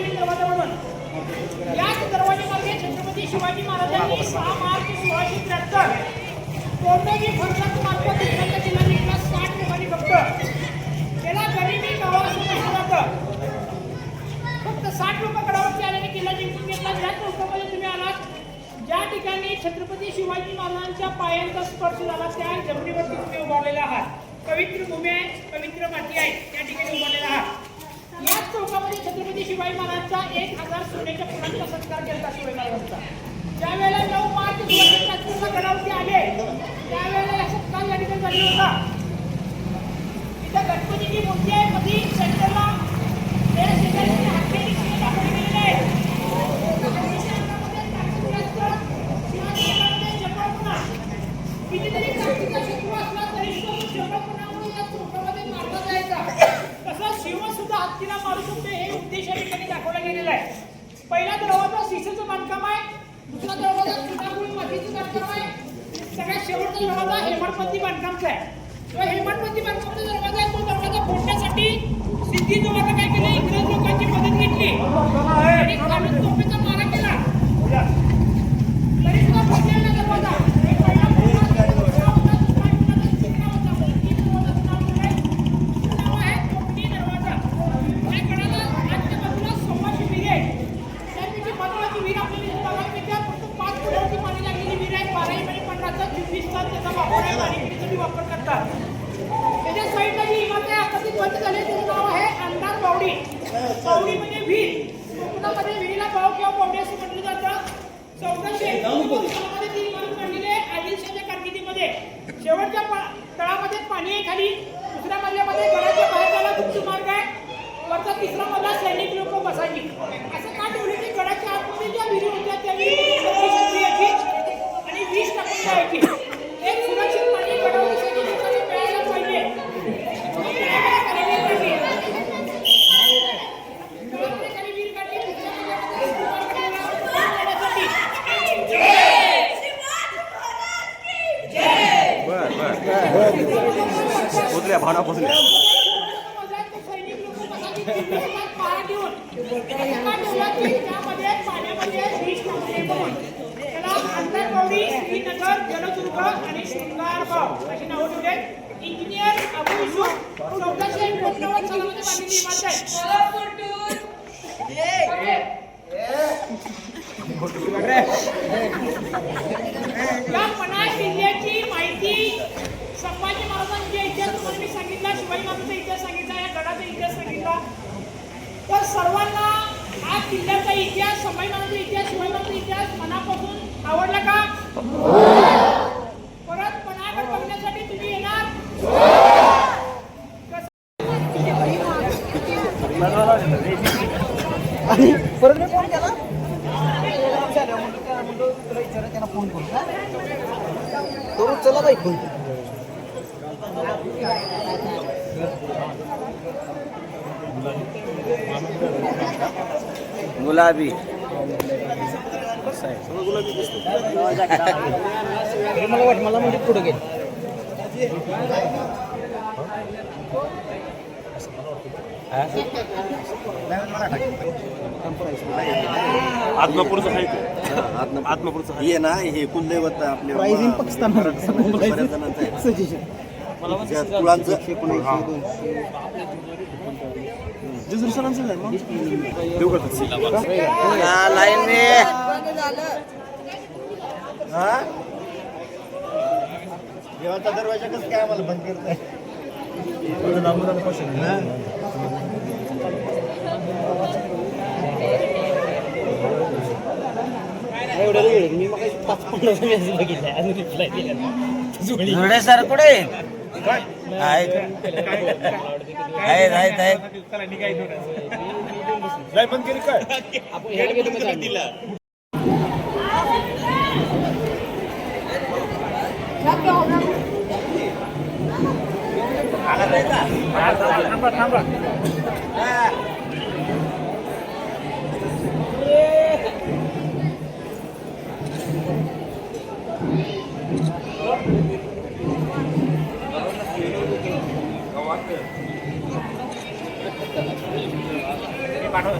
पाटील दरवाजावरून याच दरवाजामध्ये छत्रपती शिवाजी महाराजांनी 6 मार्च 1673 कोंडगी फरसात मार्फत दुसऱ्यांचा किल्ला निघाला 60 लोकांनी फक्त त्याला गरिबी गावा असं म्हटलं जातं. फक्त 60 लोक गडावरती आल्याने किल्ला जिंकून घेतला. ज्या चौकामध्ये तुम्ही आलात ज्या ठिकाणी छत्रपती शिवाजी महाराजांच्या पायांचा स्पर्श झाला त्या जमिनीवरती तुम्ही उभारलेला आहात. पवित्र भूमी आहे, पवित्र माती आहे, त्या ठिकाणी उभारलेला आहात. याच चौकामध्ये छत्रपती शिवाजी महाराजांचा 1000 सोन्याच्या फुलांचा सत्कार केला शिवाजी महाराजांचा. ज्या वेळेला 9 मार्च 1673 गडावरती आले त्यावेळेला या सत्कार या ठिकाणी झाला होता. इथं गणपतीची मूर्ती आहे मध्ये सेंटरला कितीतरी जातीचा शत्रू असला तरी शत्रुपणामुळे या चौकामध्ये मारला जायचा. तसं शिव सुद्धा हत्तीला मारू शकतो हे उद्देश या ठिकाणी दाखवला गेलेला आहे. पहिला दरवाजा शिसेचं बांधकाम आहे, दुसरा दरवाजा चुनागुळी मातीचं बांधकाम आहे, सगळ्यात शेवटचा दरवाजा हेमाडपंथी बांधकामचा आहे. तो हेमाडपंथी बांधकामचा दरवाजा आहे. तो दरवाजा फोडण्यासाठी सिद्धी जोराला काय केलं, इंग्रज लोकांची मदत घेतली आणि खालून तोफेचा मारा केला तरी सुद्धा फोडलेला दरवाजा. वापर करतात. त्याच्या साईडला जी इमारत आहे आकर्षित बंद झाली त्याचं नाव आहे अंधार बावडी. बावडी म्हणजे विहीर. कोकणामध्ये विहिरीला बाव किंवा बावडी असं म्हटलं जातं. 1491 ती इमारत बांधलेली आहे आदिलशाहच्या कारकिर्दीमध्ये. शेवटच्या तळामध्ये पाणी आहे खाली, दुसऱ्या मजल्यामध्ये गडाच्या बाहेर जायला गुप्त मार्ग आहे, वरचा तिसरा मजला सैनिक लोक बसायची. असं का ठेवले की गडाच्या आतमध्ये ज्या विहिरी होत्या त्या विहिरी आणि वीज टाकून जायची. एक सुरक्षित पाणी गडावरती लोकांनी प्यायला पाहिजे. पोचल्या भावना पोचल्या. सैनिक लोक बसायची पहारा देऊन त्यामध्ये पाण्यामध्ये वीज टाकले म्हणून त्याला अंतरबावडी, श्रीनगर, जलदुर्ग आणि शृंगारबाव अशी नावं ठेवले. इंजिनियर अबू युसूफ 1489 सालामध्ये बांधलेली इमारत आहे. या पन्हाळ किल्ल्याची माहिती संभाजी महाराजांच्या इतिहास तुम्हाला मी सांगितला, शिवाजी महाराजांचा इतिहास सांगितला, या गडाचा इतिहास सांगितला. तर सर्वांना हा किल्ल्याचा इतिहास, संभाजी महाराजांचा इतिहास, शिवाजी महाराजांचा इतिहास मनापासून आवडला का? परत पन्हाळगड बघण्यासाठी तुम्ही येणार? परत मी फोन केला त्यांना फोन करू चला बाई फोन. गुलाबी मला वाट मला म्हणजे पुढे गेलं. आत्मापूरचं आहे ते. आत्मापूरचं हे ना, हे कुलदैवत आपले प्राइसिंग पाकिस्तान सजेशन कुळांचं लाईन देवाचा दरवाजा कसं काय आम्हाला बंद करताय? मी मग 5-15 मेसेज बघितले आणि रिप्लाय दिला. जुडे सर कुठे आहेत? बंद केली काय आपण दिला. थांबा पाठव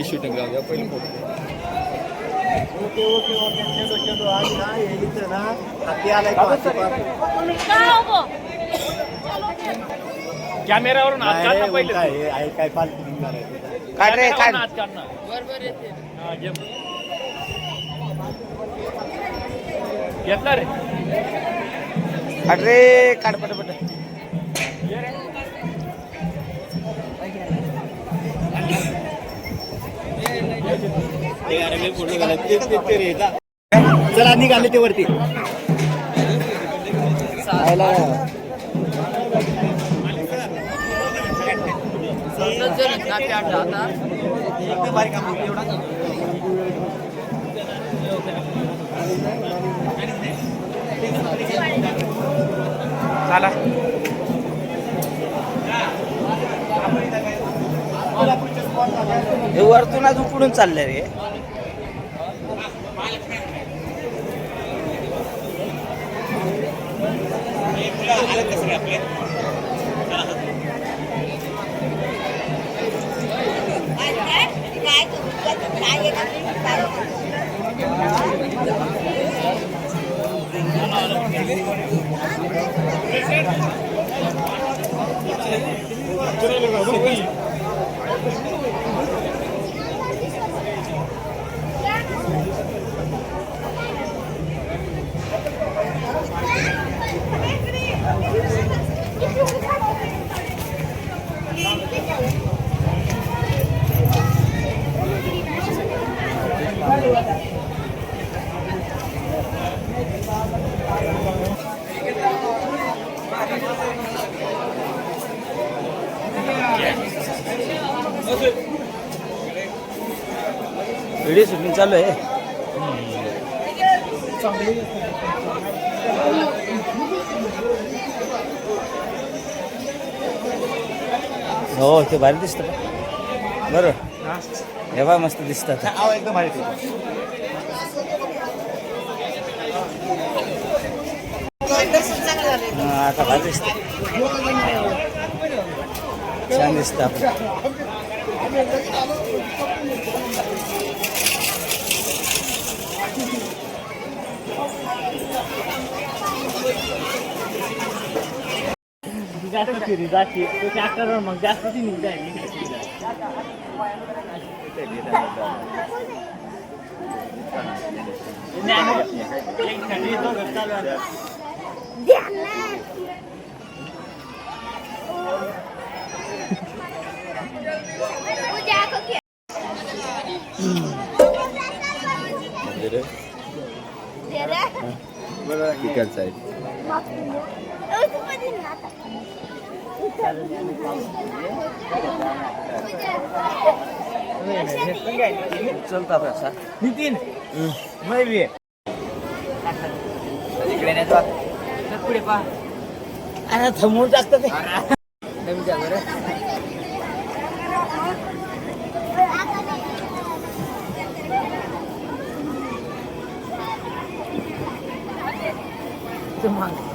शूटिंग राहू द्या पहिले फोटो कॅमेऱ्यावरून हात काढ ना पहिले काय पालखी निघणार आहे काढ रे काढ हात काढ ना घेतला रे काढ रे काढ पटापट चला निघाले ते वरती चला हे वरतून अजून पुढून चाललंय रे व्हिडिओ शूटिंग चालू आहे हो ते भारी दिसतं बरोबर हे बा मस्त दिसतात एकदम भारी आता भारी दिसतं छान दिसतं आपण जास्त फिरी जाते तो ट्रॅक्टरवर मग जास्त ती निघते तिकडचा आहे चलता पैसा नितीन नाही इकडे नाही तो पुढे पहा अरे थांबून टाकतं ते माग